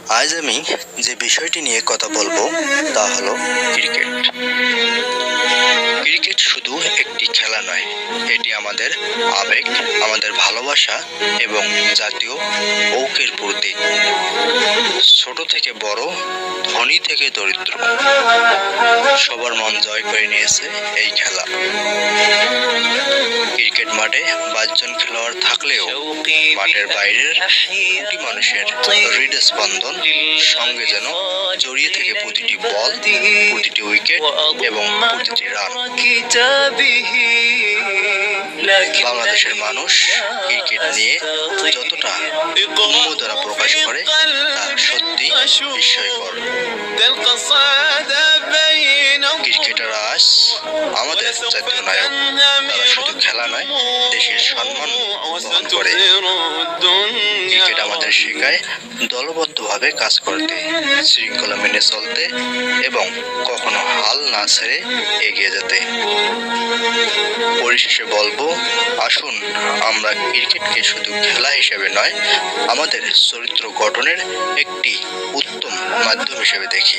আজ আমি যে বিষয়টি নিয়ে কথা বলবো তা হলো ক্রিকেট। ক্রিকেট শুধু একটি খেলা নয়, এটি আমাদের আবেগ, আমাদের ভালোবাসা এবং জাতীয় ঐক্যের প্রতীক। ছোট থেকে বড়, ধনী থেকে দরিদ্র, সবার মন জয় করে নিয়েছে এই খেলা। ক্রিকেট মাঠে 5 জন খেলোয়াড় থাকলেও মাঠের বাইরের কোটি মানুষের হৃদস্পন্দন সঙ্গে যেন জড়িয়ে থাকে প্রতিটি বল, প্রতিটি উইকেট এবং প্রতিটি রান। বাংলাদেশের মানুষ ক্রিকেট নিয়ে যতটা উন্মাদনা প্রকাশ করে তা সত্যি বিস্ময়কর। ক্রিকেটার আজ আমাদের জাতীয় নায়ক। তারা শুধু খেলা নয়, দেশের সম্মান বহন করে। ক্রিকেট আমাদের শেখায় দলবদ্ধভাবে কাজ করতে, শৃঙ্খলা মেনে চলতে এবং কখনো হাল না ছেড়ে এগিয়ে যেতে। পরিশেষে বলবো, আসুন আমরা ক্রিকেটকে শুধু খেলা হিসেবে নয়, আমাদের চরিত্র গঠনের একটি উত্তম মাধ্যম হিসেবে দেখি।